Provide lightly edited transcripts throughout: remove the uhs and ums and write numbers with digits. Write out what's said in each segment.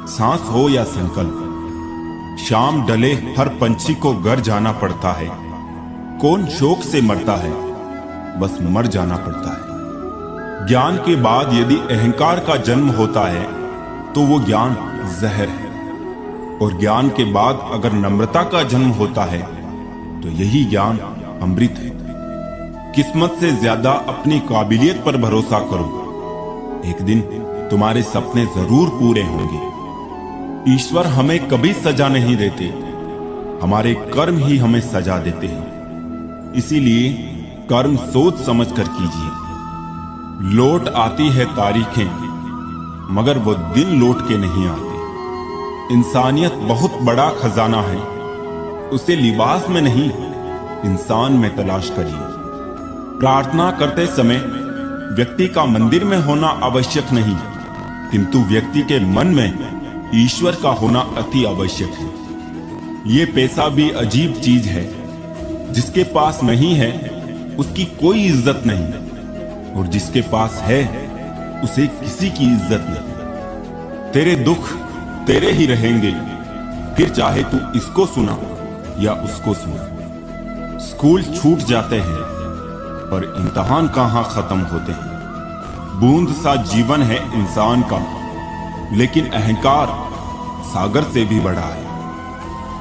सांस हो या संकल्प, शाम ढले हर पंछी को घर जाना पड़ता है। कौन शोक से मरता है, बस मर जाना पड़ता है। ज्ञान के बाद यदि अहंकार का जन्म होता है तो वो ज्ञान जहर है, और ज्ञान के बाद अगर नम्रता का जन्म होता है तो यही ज्ञान अमृत है। किस्मत से ज्यादा अपनी काबिलियत पर भरोसा करो, एक दिन तुम्हारे सपने जरूर पूरे होंगे। ईश्वर हमें कभी सजा नहीं देते, हमारे कर्म ही हमें सजा देते हैं। इसीलिए कर्म सोच समझ कर कीजिए। लौट आती है तारीखें, मगर वो दिन लौट के नहीं आते। इंसानियत बहुत बड़ा खजाना है, उसे लिबास में नहीं इंसान में तलाश करिए। प्रार्थना करते समय व्यक्ति का मंदिर में होना आवश्यक नहीं, किंतु व्यक्ति के मन में ईश्वर का होना अति आवश्यक है। ये पैसा भी अजीब चीज है, जिसके पास नहीं है उसकी कोई इज्जत नहीं, और जिसके पास है उसे किसी की इज्जत नहीं। तेरे दुख तेरे ही रहेंगे, फिर चाहे तू इसको सुना या उसको सुना। स्कूल छूट जाते हैं पर इम्तिहान कहां खत्म होते हैं। बूंद सा जीवन है इंसान का, लेकिन अहंकार सागर से भी बड़ा है।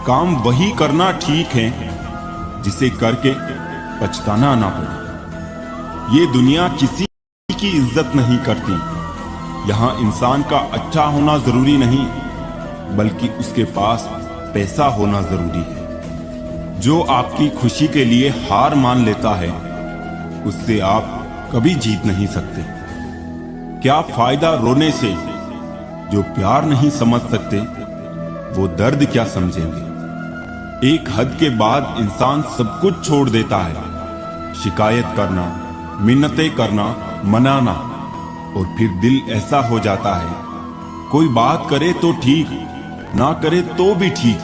काम वही करना ठीक है जिसे करके पछताना ना पड़े। ये दुनिया किसी की इज्जत नहीं करती। यहां इंसान का अच्छा होना जरूरी नहीं, बल्कि उसके पास पैसा होना जरूरी है। जो आपकी खुशी के लिए हार मान लेता है, उससे आप कभी जीत नहीं सकते। क्या फायदा रोने से? जो प्यार नहीं समझ सकते वो दर्द क्या समझेंगे। एक हद के बाद इंसान सब कुछ छोड़ देता है। शिकायत करना, मिन्नतें करना, मनाना, और फिर दिल ऐसा हो जाता है, कोई बात करे तो ठीक, ना करे तो भी ठीक,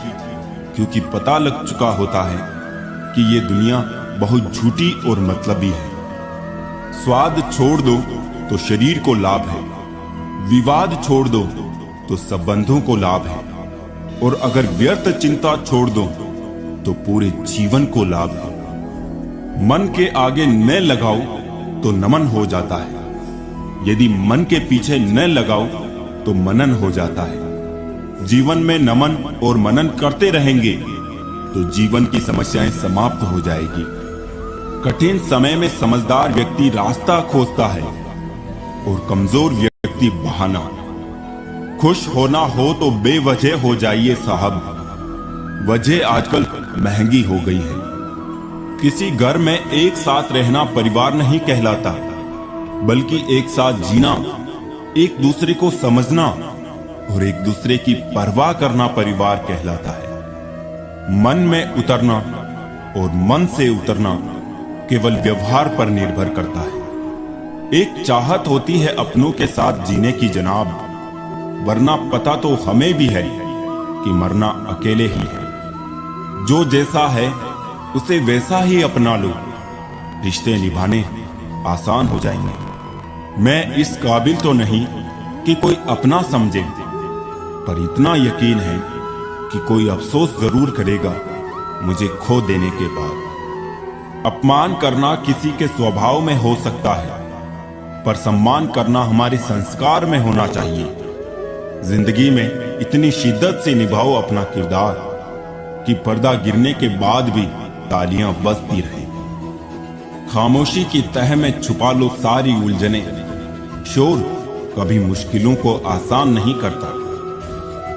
क्योंकि पता लग चुका होता है कि ये दुनिया बहुत झूठी और मतलबी है। स्वाद छोड़ दो तो शरीर को लाभ है, विवाद छोड़ दो तो संबंधों को लाभ है, और अगर व्यर्थ चिंता छोड़ दो तो पूरे जीवन को लाभ है। मन के आगे न लगाओ तो नमन हो जाता है, यदि मन के पीछे न लगाओ तो मनन हो जाता है। जीवन में नमन और मनन करते रहेंगे तो जीवन की समस्याएं समाप्त हो जाएगी। कठिन समय में समझदार व्यक्ति रास्ता खोजता है और कमजोर व्यक्ति बहाना। खुश होना हो तो बेवजह हो जाइए साहब, वजह आजकल महंगी हो गई है। किसी घर में एक साथ रहना परिवार नहीं कहलाता, बल्कि एक साथ जीना, एक दूसरे को समझना और एक दूसरे की परवाह करना परिवार कहलाता है। मन में उतरना और मन से उतरना केवल व्यवहार पर निर्भर करता है। एक चाहत होती है अपनों के साथ जीने की जनाब, वरना पता तो हमें भी है कि मरना अकेले ही है। जो जैसा है उसे वैसा ही अपना लो, रिश्ते निभाने आसान हो जाएंगे। मैं इस काबिल तो नहीं कि कोई अपना समझे, पर इतना यकीन है कि कोई अफसोस जरूर करेगा मुझे खो देने के बाद। अपमान करना किसी के स्वभाव में हो सकता है, पर सम्मान करना हमारे संस्कार में होना चाहिए। जिंदगी में इतनी शिद्दत से निभाओ अपना किरदार कि पर्दा गिरने के बाद भी तालियां बजती रहे। खामोशी की तह में छुपा लो सारी उलझने। शोर कभी मुश्किलों को आसान नहीं करता।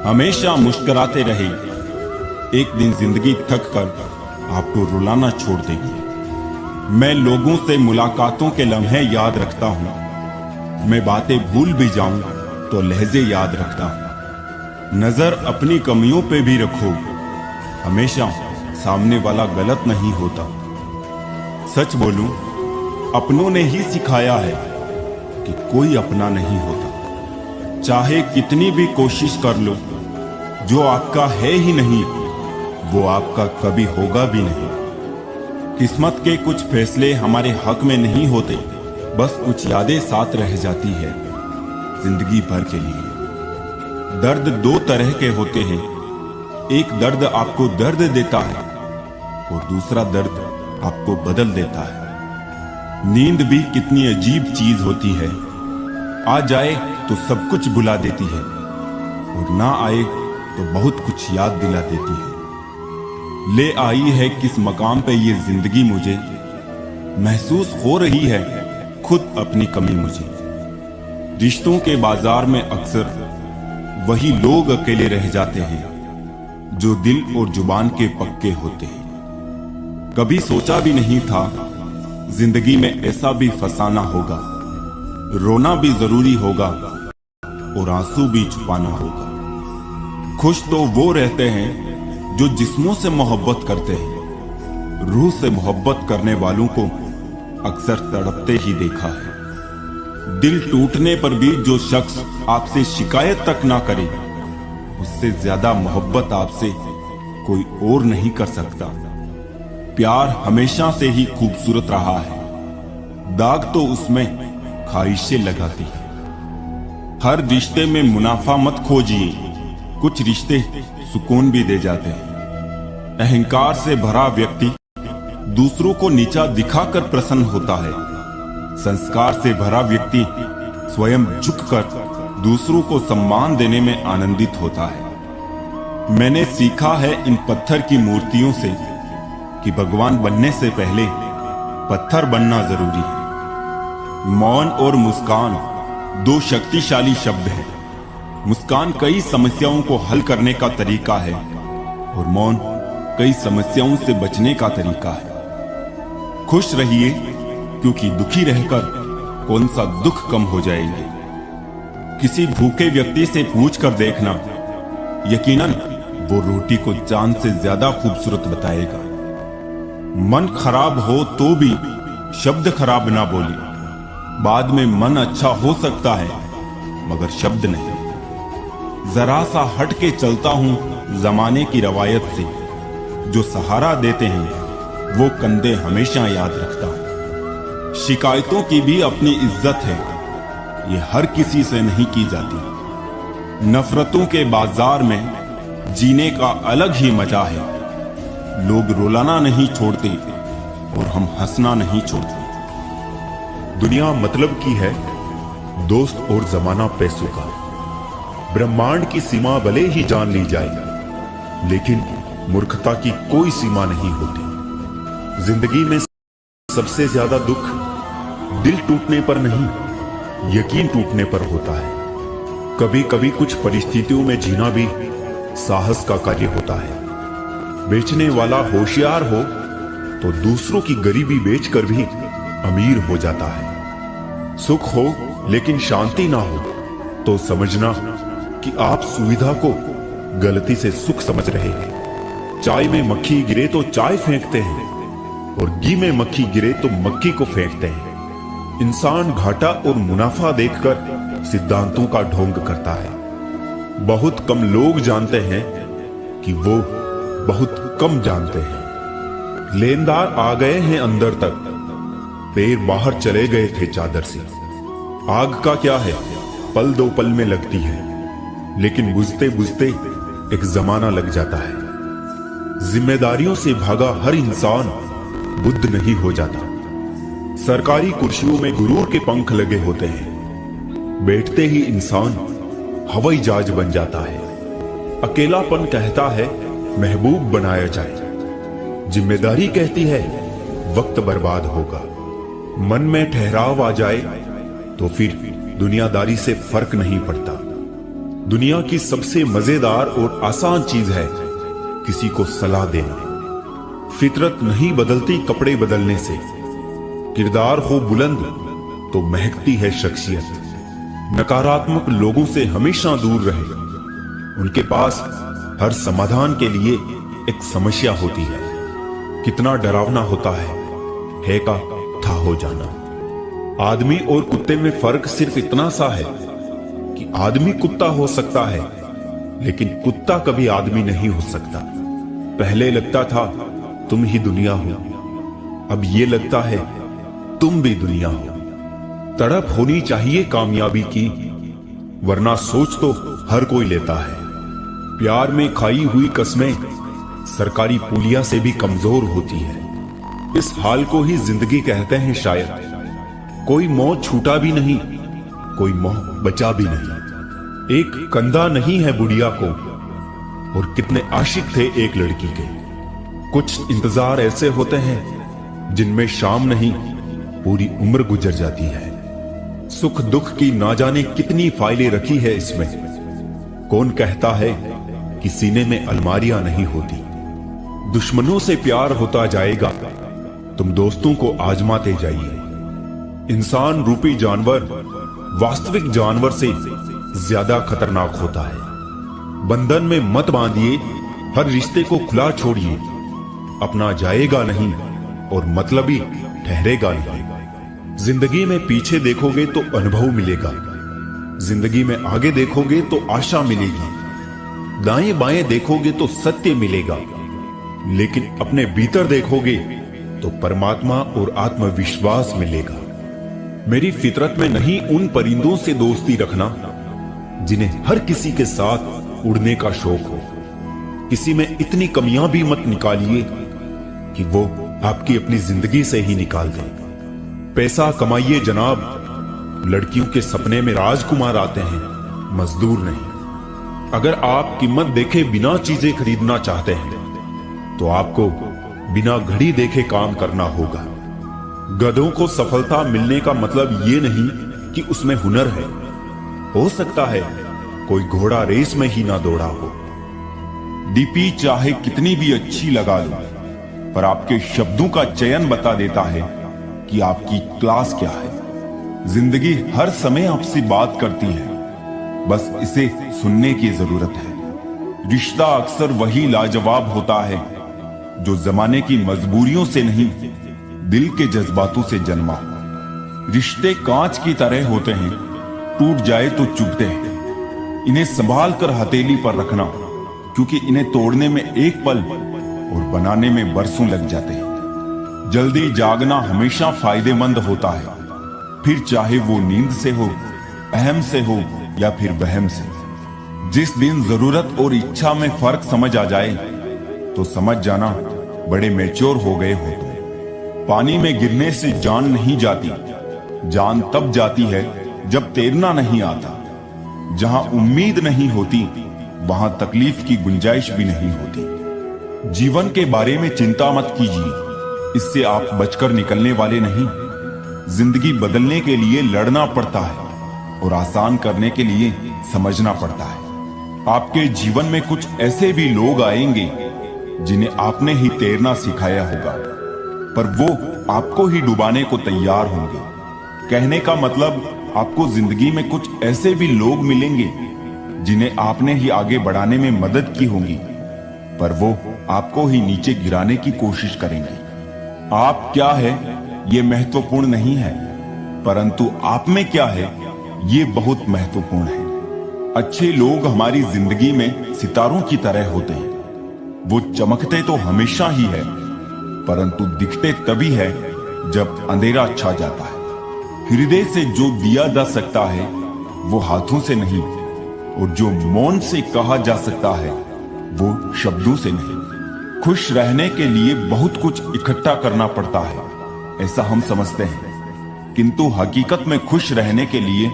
हमेशा मुस्कुराते रहे, एक दिन जिंदगी थक कर आपको रुलाना छोड़ देगी। मैं लोगों से मुलाकातों के लम्हे याद रखता हूं। मैं बातें भूल भी जाऊं तो लहजे याद रखता हूं। नजर अपनी कमियों पे भी रखो, हमेशा सामने वाला गलत नहीं होता। सच बोलूं, अपनों ने ही सिखाया है कि कोई अपना नहीं होता। चाहे कितनी भी कोशिश कर लो, जो आपका है ही नहीं वो आपका कभी होगा भी नहीं। किस्मत के कुछ फैसले हमारे हक में नहीं होते, बस कुछ यादें साथ रह जाती है जिंदगी भर के लिए। दर्द दो तरह के होते हैं। एक दर्द आपको दर्द देता है और दूसरा दर्द आपको बदल देता है। नींद भी कितनी अजीब चीज होती है। आ जाए तो सब कुछ भुला देती है और ना आए तो बहुत कुछ याद दिला देती है। ले आई है किस मकाम पे ये जिंदगी मुझे, महसूस हो रही है खुद अपनी कमी मुझे। रिश्तों के बाजार में अक्सर वही लोग अकेले रह जाते हैं जो दिल और जुबान के पक्के होते हैं। कभी सोचा भी नहीं था जिंदगी में ऐसा भी फसाना होगा, रोना भी जरूरी होगा और आंसू भी छुपाना होगा। खुश तो वो रहते हैं जो जिस्मों से मोहब्बत करते हैं, रूह से मोहब्बत करने वालों को अक्सर तड़पते ही देखा है। दिल टूटने पर भी जो शख्स आपसे शिकायत तक ना करे, उससे ज्यादा मोहब्बत आपसे कोई और नहीं कर सकता। प्यार हमेशा से ही खूबसूरत रहा है, दाग तो उसमें ख्वाहिशें लगाती है। हर रिश्ते में मुनाफा मत खोजिए, कुछ रिश्ते सुकून भी दे जाते हैं। अहंकार से भरा व्यक्ति दूसरों को नीचा दिखाकर प्रसन्न होता है। संस्कार से भरा व्यक्ति स्वयं झुककर दूसरों को सम्मान देने में आनंदित होता है। मैंने सीखा है इन पत्थर की मूर्तियों से कि भगवान बनने से पहले पत्थर बनना जरूरी है। मौन और मुस्कान दो शक्तिशाली शब्द हैं। मुस्कान कई समस्याओं को हल करने का तरीका है और मौन कई समस्याओं से बचने का तरीका है। खुश रहिए, क्योंकि दुखी रहकर कौन सा दुख कम हो जाएंगे। किसी भूखे व्यक्ति से पूछ कर देखना, यकीनन वो रोटी को चांद से ज्यादा खूबसूरत बताएगा। मन खराब हो तो भी शब्द खराब ना बोले। बाद में मन अच्छा हो सकता है मगर शब्द नहीं। जरा सा हट के चलता हूं जमाने की रवायत से, जो सहारा देते हैं वो कंधे हमेशा याद रखता हूं। शिकायतों की भी अपनी इज्जत है, ये हर किसी से नहीं की जाती। नफरतों के बाजार में जीने का अलग ही मजा है। लोग रुलाना नहीं छोड़ते और हम हंसना नहीं छोड़ते। दुनिया मतलब की है, दोस्त और जमाना पैसों का। ब्रह्मांड की सीमा भले ही जान ली जाए, लेकिन मूर्खता की कोई सीमा नहीं होती। जिंदगी में सबसे ज्यादा दुख दिल टूटने पर नहीं, यकीन टूटने पर होता है। कभी कभी कुछ परिस्थितियों में जीना भी साहस का कार्य होता है। बेचने वाला होशियार हो तो दूसरों की गरीबी बेचकर भी अमीर हो जाता है। सुख हो लेकिन शांति ना हो तो समझना कि आप सुविधा को गलती से सुख समझ रहे हैं। चाय में मक्खी गिरे तो चाय फेंकते हैं और घी में मक्खी गिरे तो मक्खी को फेंकते हैं। इंसान घाटा और मुनाफा देखकर सिद्धांतों का ढोंग करता है। बहुत कम लोग जानते हैं कि वो बहुत कम जानते हैं। लेनदार आ गए हैं अंदर तक, पैर बाहर चले गए थे चादर से। आग का क्या है, पल दो पल में लगती है, लेकिन बुझते बुझते एक जमाना लग जाता है। जिम्मेदारियों से भागा हर इंसान बुद्ध नहीं हो जाता। सरकारी कुर्सियों में गुरूर के पंख लगे होते हैं, बैठते ही इंसान हवाई जहाज बन जाता है। अकेलापन कहता है महबूब बनाया जाए, जिम्मेदारी कहती है वक्त बर्बाद होगा। मन में ठहराव आ जाए तो फिर दुनियादारी से फर्क नहीं पड़ता। दुनिया की सबसे मजेदार और आसान चीज है किसी को सलाह देना। फितरत नहीं बदलती कपड़े बदलने से। किरदार हो बुलंद तो महकती है शख्सियत। नकारात्मक लोगों से हमेशा दूर रहे, उनके पास हर समाधान के लिए एक समस्या होती है। कितना डरावना होता है का था हो जाना। आदमी और कुत्ते में फर्क सिर्फ इतना सा है कि आदमी कुत्ता हो सकता है, लेकिन कुत्ता कभी आदमी नहीं हो सकता। पहले लगता था तुम ही दुनिया हो, अब ये लगता है तुम भी दुनिया हो। तड़प होनी चाहिए कामयाबी की, वरना सोच तो हर कोई लेता है। प्यार में खाई हुई कस्में सरकारी पुलिया से भी कमजोर होती है। इस हाल को ही जिंदगी कहते हैं शायद। कोई मोह छूटा भी नहीं, कोई मोह बचा भी नहीं। एक कंधा नहीं है बुढ़िया को, और कितने आशिक थे एक लड़की के। कुछ इंतजार ऐसे होते हैं जिनमें शाम नहीं पूरी उम्र गुजर जाती है। सुख दुख की ना जाने कितनी फाइलें रखी है इसमें। कौन कहता है कि सीने में अलमारियां नहीं होती। दुश्मनों से प्यार होता जाएगा, तुम दोस्तों को आजमाते जाइए। इंसान रूपी जानवर वास्तविक जानवर से ज्यादा खतरनाक होता है। बंधन में मत बांधिए, हर रिश्ते को खुला छोड़िए। अपना जाएगा नहीं और मतलबी ठहरेगा नहीं। जिंदगी में पीछे देखोगे तो अनुभव मिलेगा, जिंदगी में आगे देखोगे तो आशा मिलेगी। दाएं बाएं देखोगे तो सत्य मिलेगा, लेकिन अपने भीतर देखोगे तो परमात्मा और आत्मविश्वास मिलेगा। मेरी फितरत में नहीं उन परिंदों से दोस्ती रखना जिन्हें हर किसी के साथ उड़ने का शौक हो। किसी में इतनी कमियां भी मत निकालिए कि वो आपकी अपनी जिंदगी से ही निकाल दे। पैसा कमाइए जनाब, लड़कियों के सपने में राजकुमार आते हैं, मजदूर नहीं। अगर आप कीमत देखे बिना चीजें खरीदना चाहते हैं तो आपको बिना घड़ी देखे काम करना होगा। गधों को सफलता मिलने का मतलब ये नहीं कि उसमें हुनर है। हो सकता है कोई घोड़ा रेस में ही ना दौड़ा हो। डीपी चाहे कितनी भी अच्छी लगा लो, पर आपके शब्दों का चयन बता देता है कि आपकी क्लास क्या है। जिंदगी हर समय आपसे बात करती है, बस इसे सुनने की जरूरत है। रिश्ता अक्सर वही लाजवाब होता है जो जमाने की मजबूरियों से नहीं, दिल के जज्बातों से जन्मा। रिश्ते कांच की तरह होते हैं, टूट जाए तो चुभते हैं। इन्हें संभाल कर हथेली पर रखना, क्योंकि इन्हें तोड़ने में एक पल और बनाने में बरसों लग जाते हैं। जल्दी जागना हमेशा फायदेमंद होता है, फिर चाहे वो नींद से हो, अहम से हो या फिर वहम से। जिस दिन जरूरत और इच्छा में फर्क समझ आ जाए तो समझ जाना बड़े मैच्योर हो गए हो। पानी में गिरने से जान नहीं जाती, जान तब जाती है जब तैरना नहीं आता। जहां उम्मीद नहीं होती वहां तकलीफ की गुंजाइश भी नहीं होती। जीवन के बारे में चिंता मत कीजिए, इससे आप बचकर निकलने वाले नहीं। जिंदगी बदलने के लिए लड़ना पड़ता है और आसान करने के लिए समझना पड़ता है। आपके जीवन में कुछ ऐसे भी लोग आएंगे जिन्हें आपने ही तैरना सिखाया होगा, पर वो आपको ही डुबाने को तैयार होंगे। कहने का मतलब, आपको जिंदगी में कुछ ऐसे भी लोग मिलेंगे जिन्हें आपने ही आगे बढ़ाने में मदद की होगी, पर वो आपको ही नीचे गिराने की कोशिश करेंगे। आप क्या है ये महत्वपूर्ण नहीं है, परंतु आप में क्या है ये बहुत महत्वपूर्ण है। अच्छे लोग हमारी जिंदगी में सितारों की तरह होते हैं। वो चमकते तो हमेशा ही है, परंतु दिखते तभी है जब अंधेरा छा जाता है। हृदय से जो दिया जा सकता है वो हाथों से नहीं, और जो मौन से कहा जा सकता है वो शब्दों से नहीं। खुश रहने के लिए बहुत कुछ इकट्ठा करना पड़ता है, ऐसा हम समझते हैं, किंतु हकीकत में खुश रहने के लिए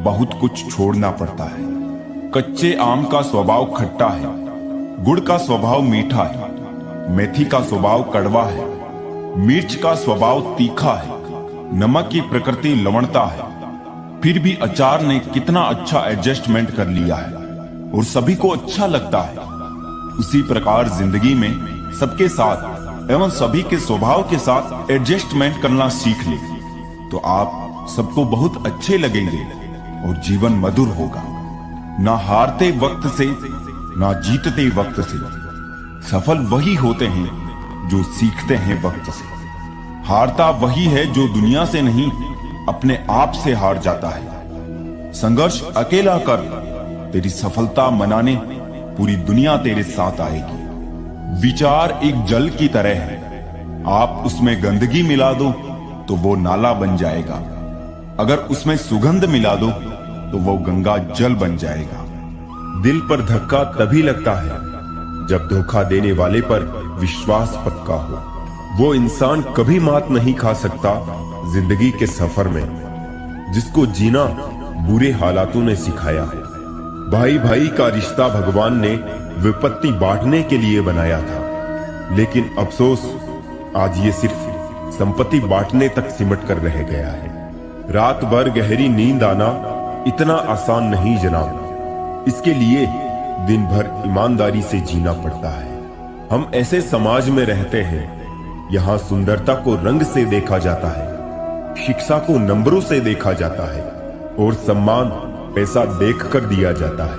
बहुत कुछ छोड़ना पड़ता है। कच्चे आम का स्वभाव खट्टा है, गुड़ का स्वभाव मीठा है, मेथी का स्वभाव कड़वा है, मिर्च का स्वभाव तीखा है, नमक की प्रकृति लवणता है। फिर भी अचार ने कितना अच्छा एडजस्टमेंट कर लिया है और सभी को अच्छा लगता है। उसी प्रकार जिंदगी में सबके साथ एवं सभी के स्वभाव के साथ एडजस्टमेंट करना सीख ले तो आप सबको बहुत अच्छे लगेंगे और जीवन मधुर होगा। ना हारते वक्त से ना जीतते वक्त से। सफल वही होते हैं जो सीखते हैं वक्त से। हारता वही है जो दुनिया से नहीं अपने आप से हार जाता है। संघर्ष अकेला कर, तेरी सफलता मनाने पूरी दुनिया तेरे साथ आएगी। विचार एक जल की तरह है, आप उसमें गंदगी मिला दो तो वो नाला बन जाएगा, अगर उसमें सुगंध मिला दो तो वो गंगा जल बन जाएगा। दिल पर धक्का तभी लगता है जब धोखा देने वाले पर विश्वास पक्का हो। वो इंसान कभी मात नहीं खा सकता जिंदगी के सफर में, जिसको जीना बुरे हालातों ने सिखाया है। भाई भाई का रिश्ता भगवान ने विपत्ति बांटने के लिए बनाया था, लेकिन अफसोस आज ये सिर्फ संपत्ति बांटने तक सिमट कर रह गया है। रात भर गहरी नींद आना इतना आसान नहीं जनाब, इसके लिए दिन भर ईमानदारी से जीना पड़ता है। हम ऐसे समाज में रहते हैं, यहाँ सुंदरता को रंग से देखा जाता है, शिक्षा को नंबरों से देखा जाता है और सम्मान पैसा देख कर दिया जाता है।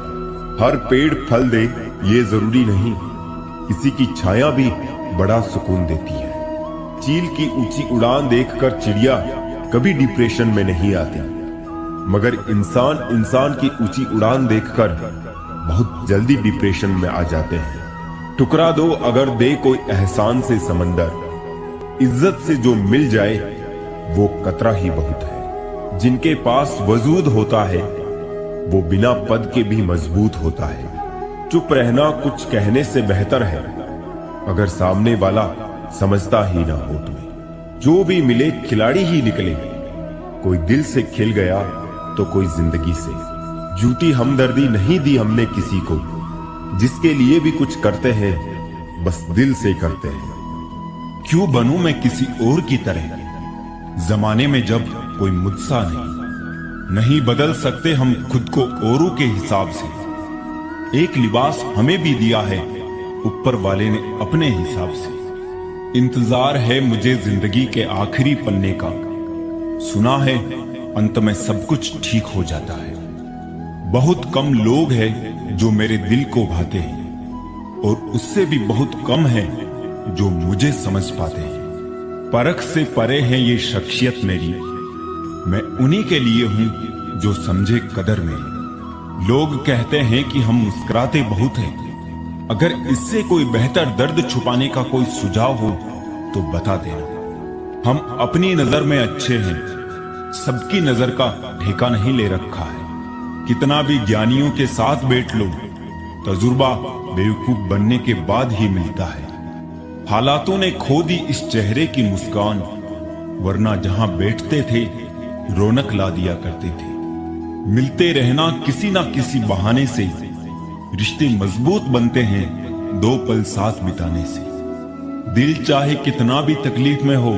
हर पेड़ फल दे ये जरूरी नहीं, किसी की छाया भी बड़ा सुकून देती है। चील की ऊंची उड़ान देखकर चिड़िया कभी डिप्रेशन में नहीं आती, मगर इंसान की ऊंची उड़ान देखकर बहुत जल्दी डिप्रेशन में आ जाते हैं। टुकरा दो अगर दे कोई एहसान से समंदर, इज्जत से जो मिल जाए वो कतरा ही बहुत है। जिनके पास वजूद होता है वो बिना पद के भी मजबूत होता है। चुप रहना कुछ कहने से बेहतर है अगर सामने वाला समझता ही ना हो तुम्हें। जो भी मिले खिलाड़ी ही निकले, कोई दिल से खिल गया तो कोई जिंदगी से। झूठी हमदर्दी नहीं दी हमने किसी को, जिसके लिए भी कुछ करते हैं बस दिल से करते हैं। क्यों बनूं मैं किसी और की तरह, जमाने में जब कोई मुझसा नहीं बदल सकते हम खुद को औरों के हिसाब से। एक लिबास हमें भी दिया है ऊपर वाले ने अपने हिसाब से। इंतजार है मुझे जिंदगी के आखिरी पन्ने का, सुना है अंत में सब कुछ ठीक हो जाता है। बहुत कम लोग हैं जो मेरे दिल को भाते हैं और उससे भी बहुत कम है जो मुझे समझ पाते हैं। परख से परे है ये शख्सियत मेरी, मैं उन्हीं के लिए हूं जो समझे कदर मेरी। लोग कहते हैं कि हम मुस्कुराते बहुत हैं, अगर इससे कोई बेहतर दर्द छुपाने का कोई सुझाव हो तो बता देना। हम अपनी नजर में अच्छे हैं, सबकी नजर का ठेका नहीं ले रखा है। कितना भी ज्ञानियों के साथ बैठ लो, तजुर्बा बेवकूफ बनने के बाद ही मिलता है। हालातों ने खो दी इस चेहरे की मुस्कान, वरना जहां बैठते थे रौनक ला दिया करते थे। मिलते रहना किसी ना किसी बहाने से, रिश्ते मजबूत बनते हैं दो पल साथ बिताने से। दिल चाहे कितना भी तकलीफ में हो,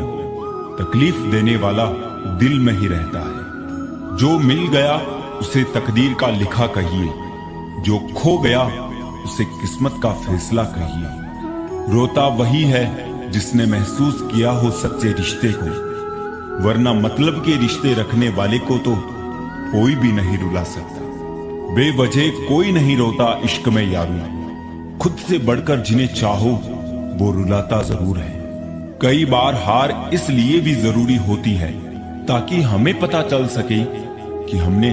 तकलीफ देने वाला दिल में ही रहता है। जो मिल गया उसे तकदीर का लिखा कहिए, जो खो गया उसे किस्मत का फैसला कहिए। रोता वही है जिसने महसूस किया हो सच्चे रिश्ते को, वरना मतलब के रिश्ते रखने वाले को तो कोई भी नहीं रुला सकता। बेवजह कोई नहीं रोता इश्क में यारो, खुद से बढ़कर जिन्हें चाहो वो रुलाता जरूर है। कई बार हार इसलिए भी जरूरी होती है ताकि हमें पता चल सके कि हमने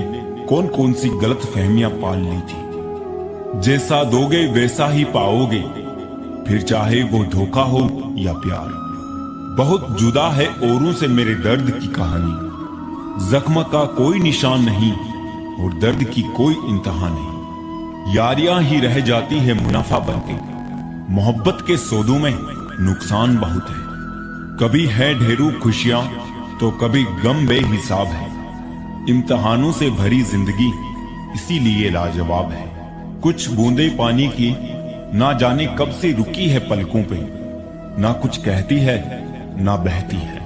कौन कौन सी गलत फहमियां पाल ली थी। जैसा दोगे वैसा ही पाओगे, फिर चाहे वो धोखा हो या प्यार। बहुत जुदा है औरों से मेरे दर्द की कहानी, जख्म का कोई निशान नहीं और दर्द की कोई इंतहा नहीं। यारियां ही रह जाती है मुनाफा बनके, मोहब्बत के सौदों में नुकसान बहुत है। कभी है ढेरों खुशियां तो कभी गम बेहिसाब है। इम्तिहानों से भरी जिंदगी इसीलिए लाजवाब है। कुछ बूंदे पानी की ना जाने कब से रुकी है पलकों पे, ना कुछ कहती है ना बहती है।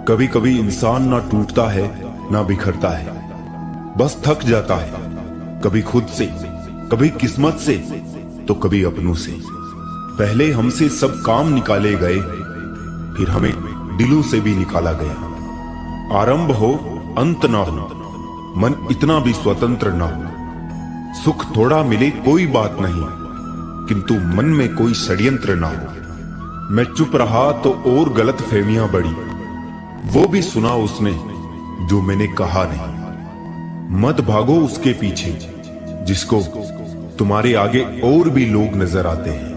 कभी कभी इंसान ना टूटता है ना बिखरता है, बस थक जाता है, कभी खुद से, कभी किस्मत से, तो कभी अपनों से। पहले हमसे सब काम निकाले गए, फिर हमें दिलों से भी निकाला गया। आरंभ हो अंत ना हो, मन इतना भी स्वतंत्र ना हो। सुख थोड़ा मिले कोई बात नहीं, किंतु मन में कोई षड्यंत्र ना हो। मैं चुप रहा तो और गलत फहमियां बढ़ी, वो भी सुना उसने जो मैंने कहा नहीं। मत भागो उसके पीछे जिसको तुम्हारे आगे और भी लोग नजर आते हैं।